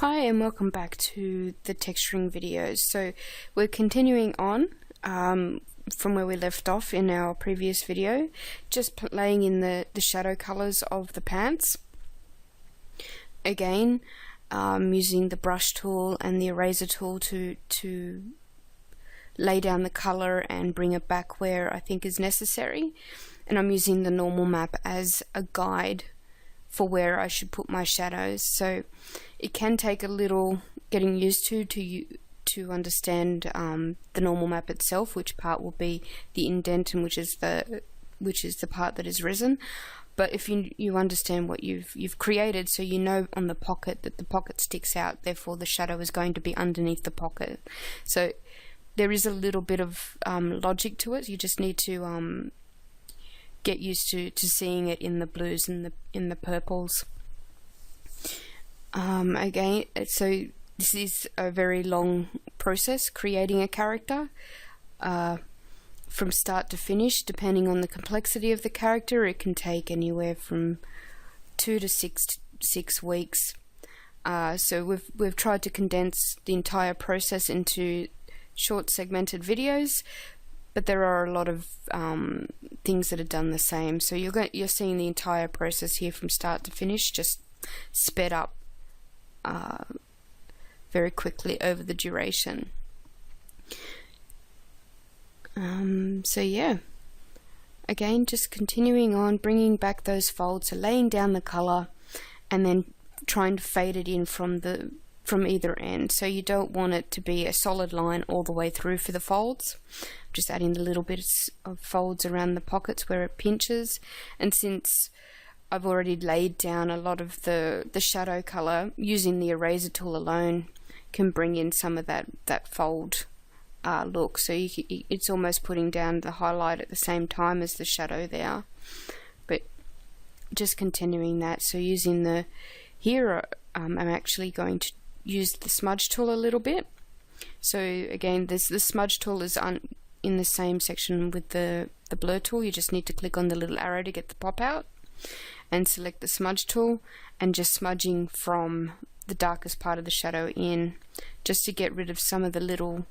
Hi and welcome back to the texturing videos. So we're continuing on from where we left off in our previous video, just laying in the shadow colors of the pants. Again, using the brush tool and the eraser tool to lay down the color and bring it back where I think is necessary. And I'm using the normal map as a guide for where I should put my shadows. So it can take a little getting used to understand the normal map itself, which part will be the indent and which is the part that is resin. But if you understand what you've created, so you know on the pocket that the pocket sticks out, therefore the shadow is going to be underneath the pocket. So there is a little bit of logic to it. You just need to get used to seeing it in the blues and in the purples. Again, so this is a very long process, creating a character from start to finish. Depending on the complexity of the character, it can take anywhere from 2 to 6 weeks. So we've tried to condense the entire process into short segmented videos, but there are a lot of things that are done the same. So you're seeing the entire process here from start to finish, just sped up very quickly over the duration. So yeah, again, just continuing on, bringing back those folds, so laying down the color and then trying to fade it in from either end. So you don't want it to be a solid line all the way through for the folds. Just adding the little bits of folds around the pockets where it pinches. And since I've already laid down a lot of the shadow color, using the eraser tool alone can bring in some of that fold look. So it's almost putting down the highlight at the same time as the shadow there. But just continuing that. So using here I'm actually going to use the smudge tool a little bit. So again, the smudge tool is in the same section with the blur tool. You just need to click on the little arrow to get the pop out and select the smudge tool, and just smudging from the darkest part of the shadow in, just to get rid of some of the little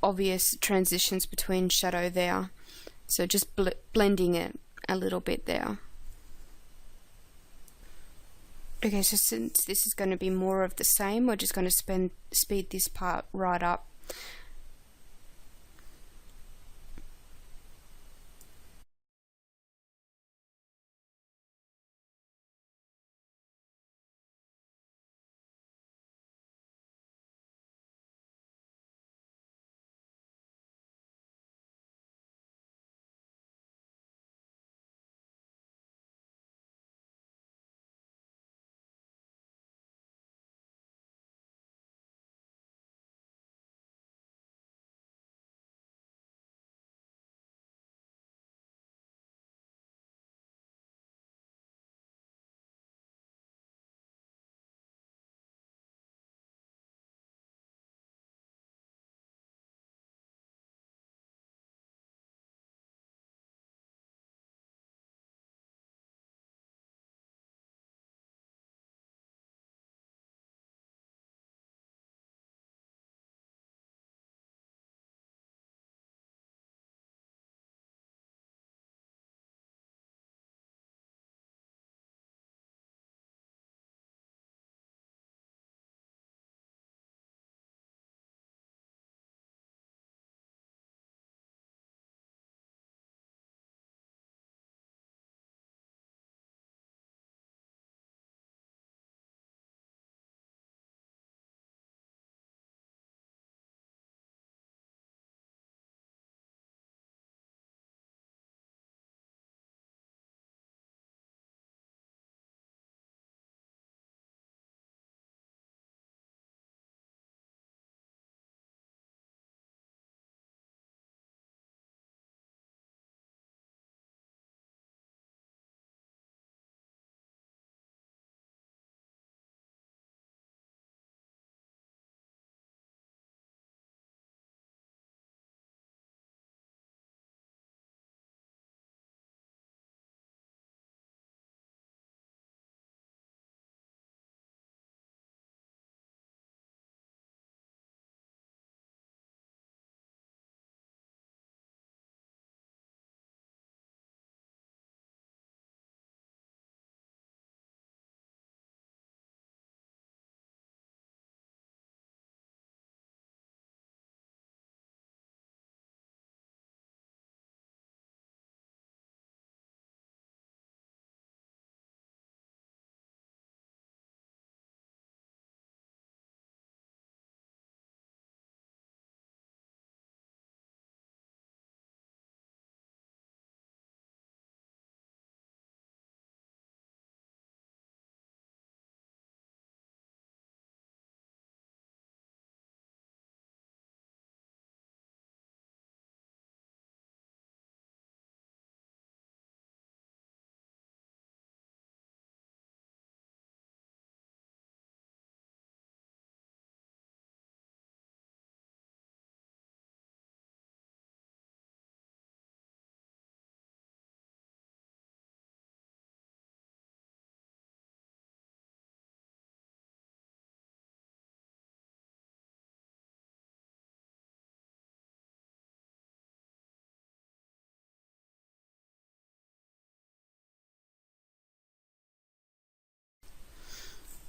obvious transitions between shadow there. So just blending it a little bit there. Okay, so since this is going to be more of the same, we're just going to speed this part right up.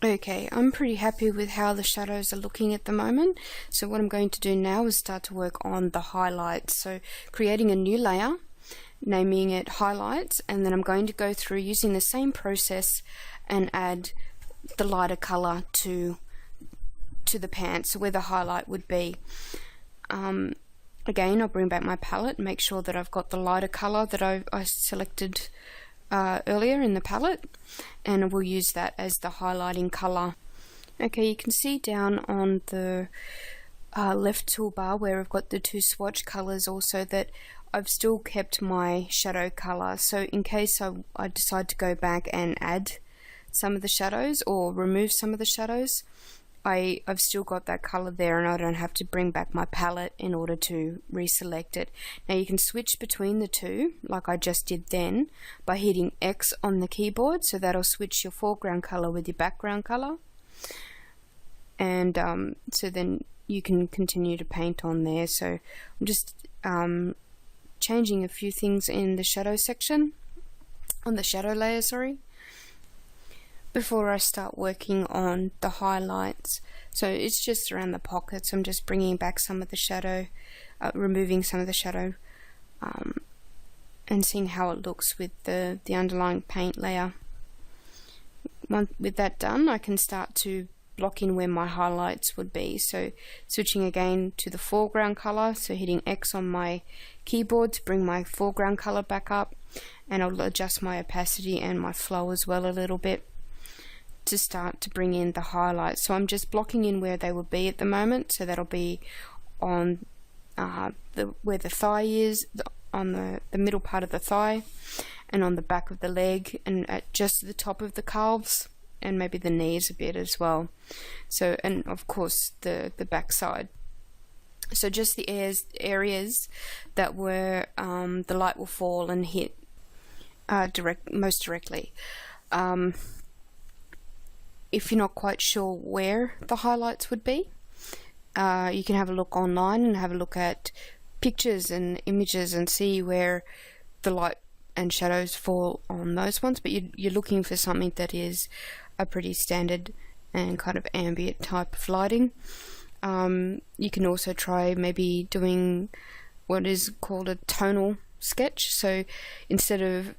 Okay, I'm pretty happy with how the shadows are looking at the moment. So what I'm going to do now is start to work on the highlights. So creating a new layer, naming it highlights, and then I'm going to go through using the same process and add the lighter color to the pants, so where the highlight would be. Again, I'll bring back my palette and make sure that I've got the lighter color that I selected earlier in the palette, and we'll use that as the highlighting color. Okay, you can see down on the left toolbar where I've got the two swatch colors also that I've still kept my shadow color, so in case I decide to go back and add some of the shadows or remove some of the shadows, I've still got that color there and I don't have to bring back my palette in order to reselect it. Now you can switch between the two like I just did then by hitting X on the keyboard, so that'll switch your foreground color with your background color, and so then you can continue to paint on there. So I'm just changing a few things in the shadow section, on the shadow layer, sorry, before I start working on the highlights. So it's just around the pockets. I'm just bringing back some of the shadow, removing some of the shadow, and seeing how it looks with the underlying paint layer. With that done, I can start to block in where my highlights would be. So switching again to the foreground color, so hitting X on my keyboard to bring my foreground color back up, and I'll adjust my opacity and my flow as well a little bit to start to bring in the highlights. So I'm just blocking in where they would be at the moment, so that'll be on where the thigh is, on the middle part of the thigh, and on the back of the leg, and at just the top of the calves, and maybe the knees a bit as well. So, and of course the back side. So just the areas that where the light will fall and hit most directly. If you're not quite sure where the highlights would be, you can have a look online and have a look at pictures and images and see where the light and shadows fall on those ones, but you're looking for something that is a pretty standard and kind of ambient type of lighting. You can also try maybe doing what is called a tonal sketch. So instead of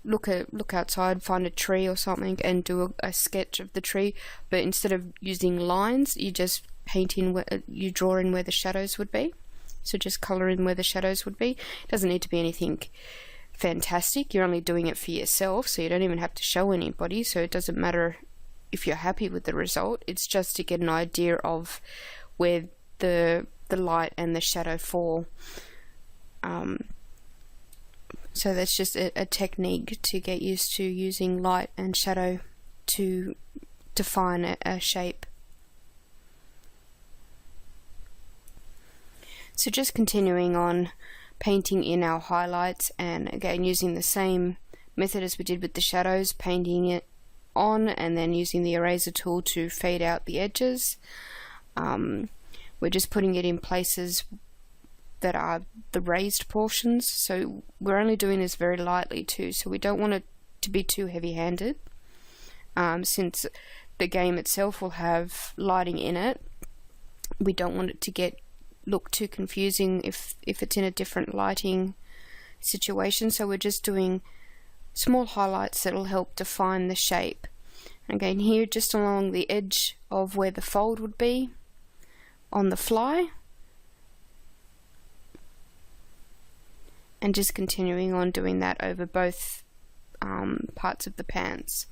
look outside, find a tree or something and do a sketch of the tree, but instead of using lines, you just paint in you draw in where the shadows would be. So just color in where the shadows would be. It doesn't need to be anything fantastic. You're only doing it for yourself, so you don't even have to show anybody, so it doesn't matter if you're happy with the result. It's just to get an idea of where the light and the shadow fall. So that's just a technique to get used to using light and shadow to define a shape. So just continuing on painting in our highlights, and again using the same method as we did with the shadows, painting it on and then using the eraser tool to fade out the edges. We're just putting it in places that are the raised portions, so we're only doing this very lightly too, so we don't want it to be too heavy-handed, since the game itself will have lighting in it. We don't want it to look too confusing if it's in a different lighting situation, so we're just doing small highlights that'll help define the shape. Again, here just along the edge of where the fold would be on the fly, and just continuing on doing that over both parts of the pants.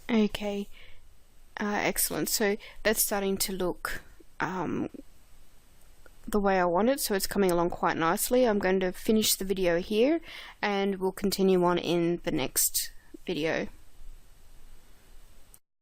Okay, excellent. So that's starting to look the way I want it, so it's coming along quite nicely. I'm going to finish the video here and we'll continue on in the next video.